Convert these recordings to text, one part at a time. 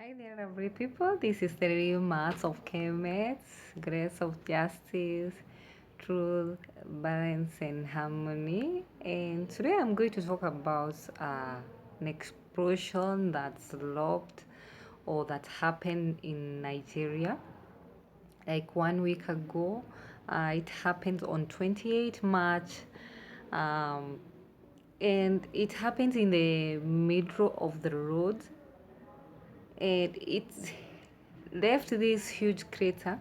Hi there, lovely people. This is the real Mass of Chemets, Grace of Justice, Truth, Balance, and Harmony. And today I'm going to talk about an explosion that's locked or that happened in Nigeria. Like 1 week ago, it happened on 28 March. Um, and it happened in the middle of the road, and it left this huge crater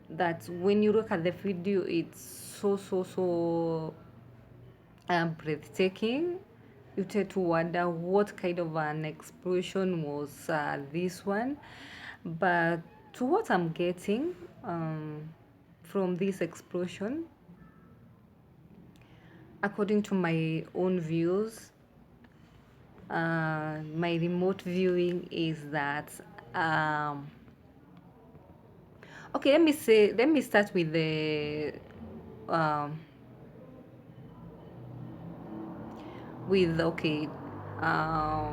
that when you look at the video it's so breathtaking. You tend to wonder what kind of an explosion was this one. But to what I'm getting from this explosion, according to my own views, my remote viewing is that um, okay, let me start um, with uh,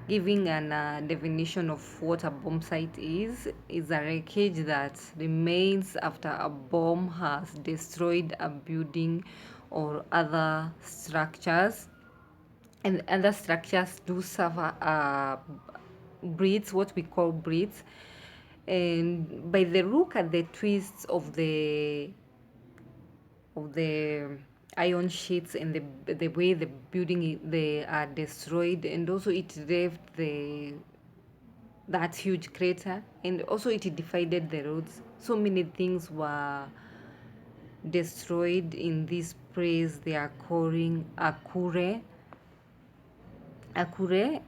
giving an definition of what a bomb site is a wreckage that remains after a bomb has destroyed a building or other structures, and other structures do suffer breeds, what we call breeds. And by the look at the twists of the iron sheets and the way the building they are destroyed, and also it left the that huge crater, and also it divided the roads. So many things were destroyed in this place they are calling Akure.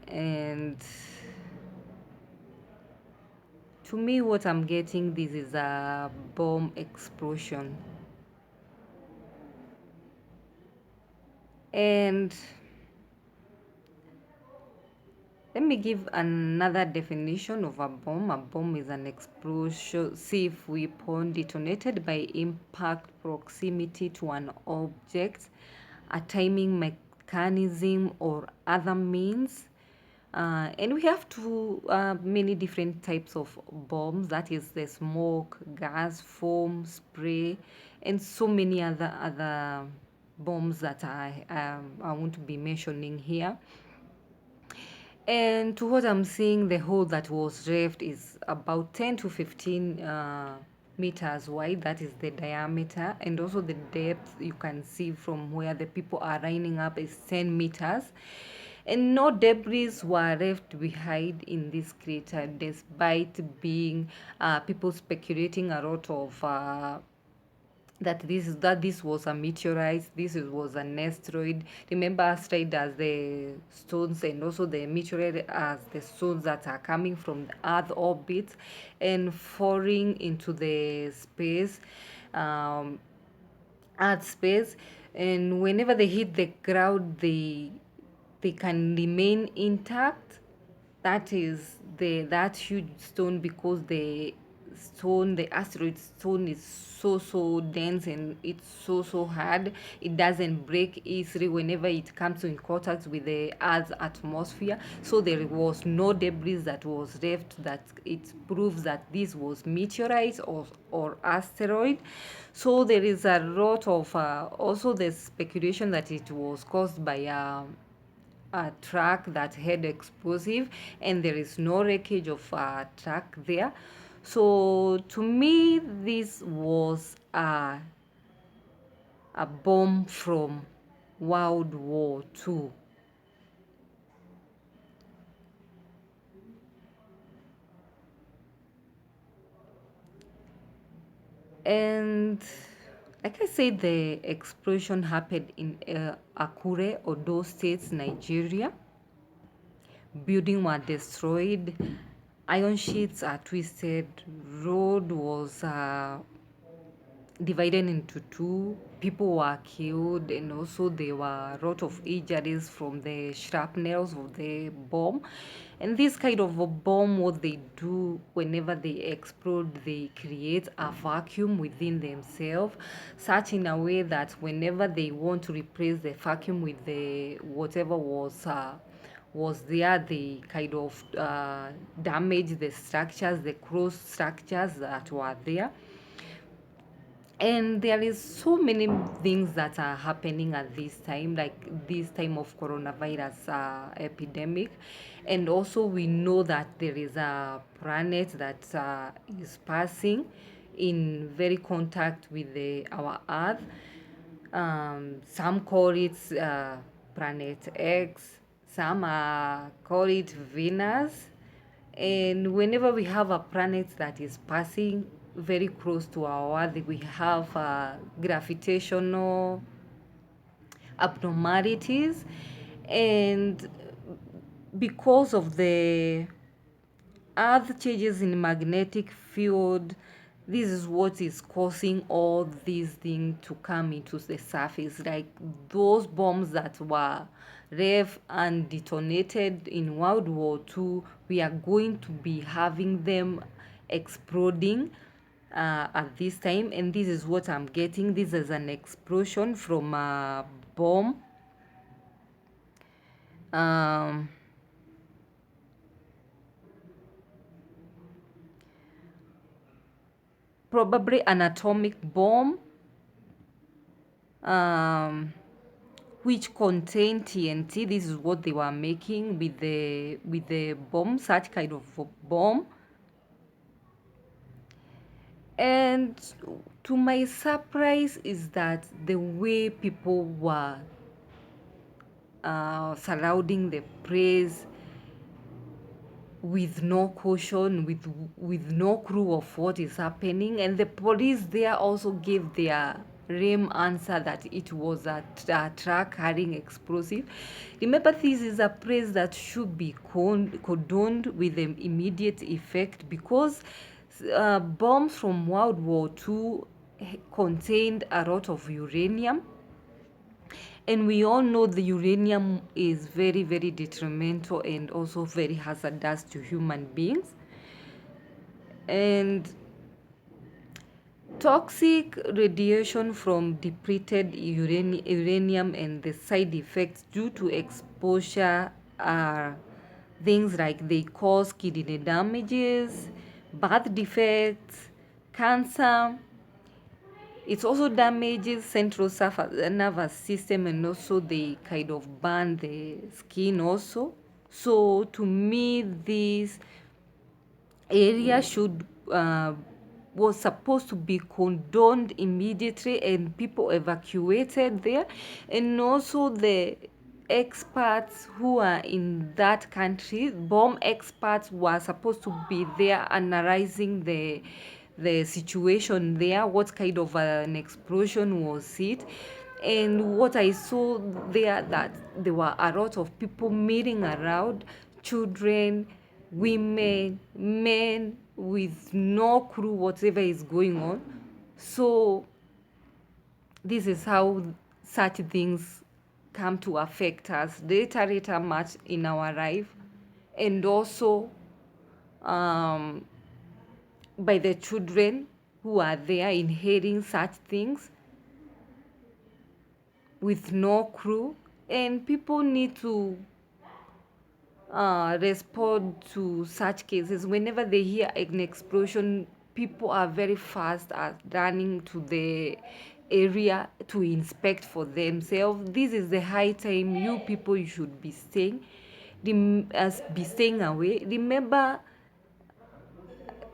And to me, what I'm getting, this is a bomb explosion. And let me give another definition of a bomb. A bomb is an explosive weapon detonated by impact proximity to an object, a timing mechanism, or other means. And we have many different types of bombs. That is the smoke, gas, foam, spray, and so many other bombs that I won't be mentioning here. And to what I'm seeing, the hole that was left is about 10 to 15 meters wide. That is the diameter. And also the depth you can see from where the people are lining up is 10 meters. And no debris were left behind in this crater, despite being people speculating a lot of that this was a meteorite, was an asteroid. Remember, asteroid as the stones, and also the meteorite as the stones that are coming from the Earth orbit and falling into the space, Earth space. And whenever they hit the ground, they can remain intact. That is that huge stone, because the asteroid stone is so dense, and it's so hard. It doesn't break easily whenever it comes in contact with the Earth's atmosphere. So there was no debris that was left, that it proves that this was meteorite or asteroid. So there is a lot of also the speculation that it was caused by a truck that had explosive, and there is no wreckage of a truck there. So to me, this was a bomb from World War II. And like I said, the explosion happened in Akure, Ondo State, Nigeria. Building were destroyed, iron sheets are twisted, road was divided into two. People were killed, and also there were a lot of injuries from the shrapnels of the bomb. And this kind of a bomb, what they do whenever they explode, they create a vacuum within themselves, such in a way that whenever they want to replace the vacuum with the whatever was there, they kind of damaged the structures, the cross structures that were there. And there is so many things that are happening at this time, like this time of coronavirus epidemic. And also we know that there is a planet that is passing in very contact with our earth. Some call it planet X, some call it Venus. And whenever we have a planet that is passing very close to our Earth, we have gravitational abnormalities. And because of the Earth changes in magnetic field, this is what is causing all these things to come into the surface. Like those bombs that were rev and detonated in World War II, we are going to be having them exploding at this time. And this is what I'm getting. This is an explosion from a bomb. Um, Probably an atomic bomb, um, which contain TNT. This is what they were making with the bomb, such kind of bomb. And to my surprise is that the way people were surrounding the praise with no caution, with no clue of what is happening. And the police there also gave their lame answer that it was a truck carrying explosive. Remember, this is a praise that should be condoned with an immediate effect, because bombs from World War II contained a lot of uranium. And we all know the uranium is very, very detrimental and also very hazardous to human beings. And toxic radiation from depleted uranium and the side effects due to exposure are things like they cause kidney damages, birth defects, cancer. It also damages central nervous system, and also they kind of burn the skin also. So to me, this area should was supposed to be condoned immediately and people evacuated there. And also the experts who are in that country, bomb experts, were supposed to be there analyzing the situation there, what kind of an explosion was it. And what I saw there, that there were a lot of people meeting around, children, women, men, with no clue whatever is going on. So this is how such things come to affect us later much in our life. And also um, by the children who are there inheriting such things with no clue. And people need to respond to such cases. Whenever they hear an explosion, people are very fast at running to the area to inspect for themselves. This is the high time you people should be staying, be staying away. Remember,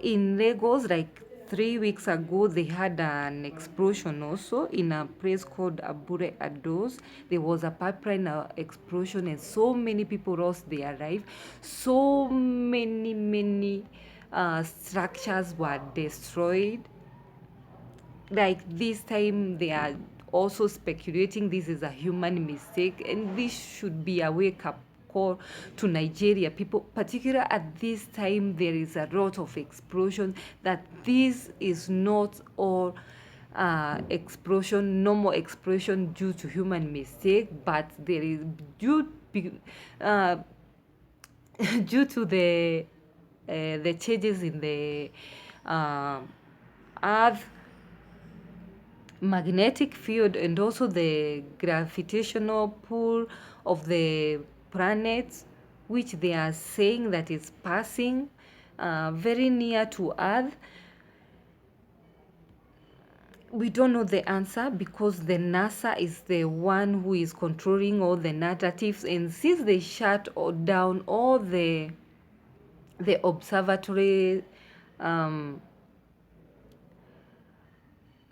in Lagos, like 3 weeks ago, they had an explosion also in a place called Akure Ondo. There was a pipeline explosion, and so many people lost their life. So many structures were destroyed. Like this time, they are also speculating this is a human mistake, and this should be a wake up call to Nigeria people, particularly at this time. There is a lot of explosion, that this is not all normal explosion due to human mistake, but there is uh, due to the changes in the earth magnetic field, and also the gravitational pull of the planets. which they are saying that is passing very near to Earth. We don't know the answer because the NASA is the one who is controlling all the narratives, and since they shut down all the observatory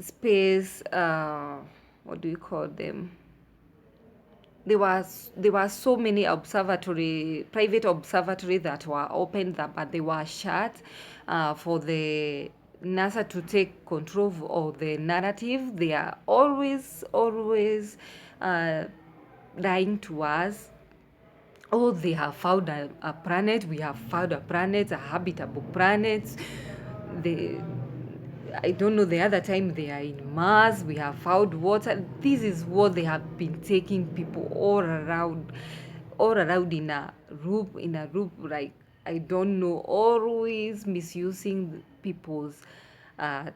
space, what do you call them, there were so many private observatory that were opened, but they were shut for the NASA to take control of the narrative. They are always lying to us. Oh, they have found a planet. We have found a planet, a habitable planet. They, I don't know, the other time they are in Mars, we have found water. This is what they have been taking people all around in a loop, like, I don't know, always misusing people's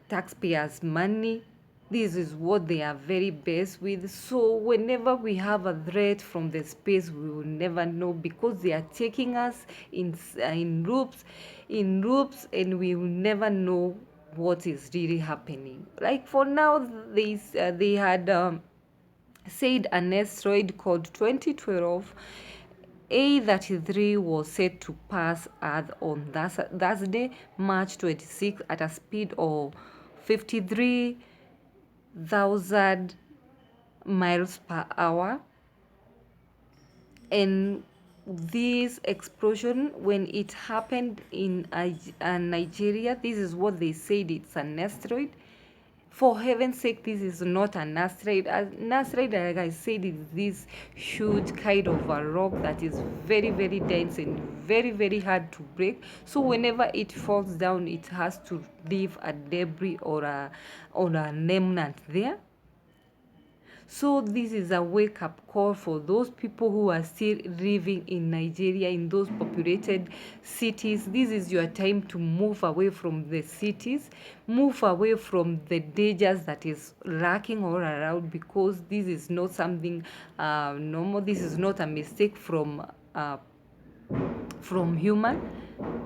taxpayers' money. This is what they are very best with. So whenever we have a threat from the space, we will never know because they are taking us in loops, and we will never know what is really happening. Like for now, they had said an asteroid called 2012 A33 was set to pass Earth on Thursday, March 26, at a speed of 53,000 miles per hour. And this explosion, when it happened in Nigeria, this is what they said, it's an asteroid. For heaven's sake, this is not an asteroid. An asteroid, like I said, is this huge kind of a rock that is very, very dense and very, very hard to break. So whenever it falls down, it has to leave a debris or a remnant there. So this is a wake-up call for those people who are still living in Nigeria, in those populated cities. This is your time to move away from the cities, move away from the dangers that is lurking all around, because this is not something normal. This is not a mistake from human.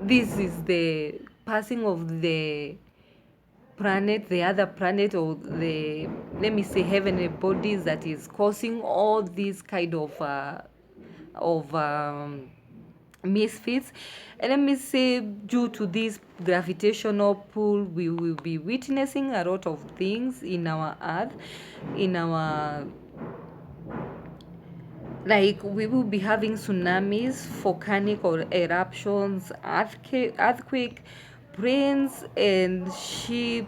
This is the passing of the planet, the other planet, or the, let me say, heavenly bodies that is causing all these kind of misfits. And let me say, due to this gravitational pull, we will be witnessing a lot of things in our Earth, in our, like, we will be having tsunamis, volcanic or eruptions, earthquake, planes, and ship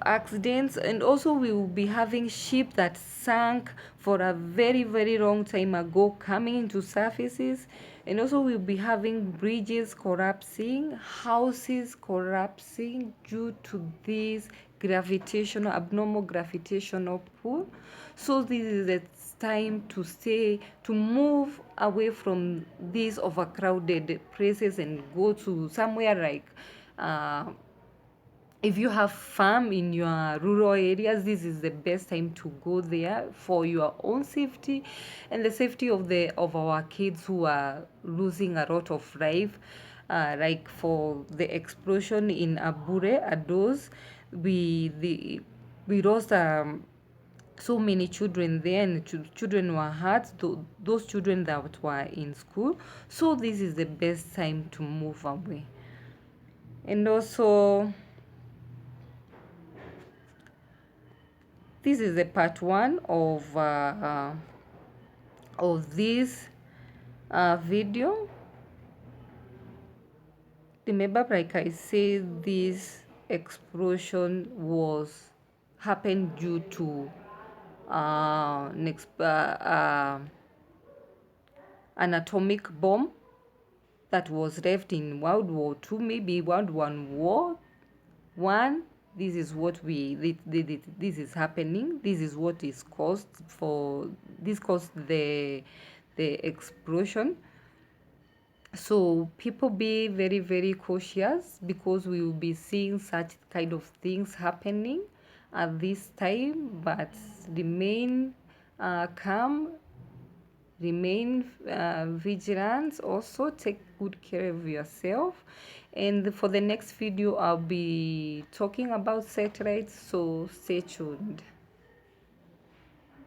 accidents. And also we will be having ship that sank for a very, very long time ago coming into surfaces. And also we'll be having bridges collapsing, houses collapsing due to this abnormal gravitational pull. So this is the time to move away from these overcrowded places and go to somewhere like, if you have farm in your rural areas, this is the best time to go there for your own safety and the safety of our kids who are losing a lot of life. Like for the explosion in Abure, Ados, we lost so many children there, and children were hurt, those children that were in school. So this is the best time to move away. And also, this is the part one of this video. Remember, like I said, this explosion happened due to an atomic bomb that was left in World War II, maybe War One. This is what this is happening. This is what is caused the explosion. So people be very, very cautious, because we will be seeing such kind of things happening at this time. But remain calm, remain vigilant. Also take good care of yourself, and for the next video I'll be talking about satellites, so stay tuned.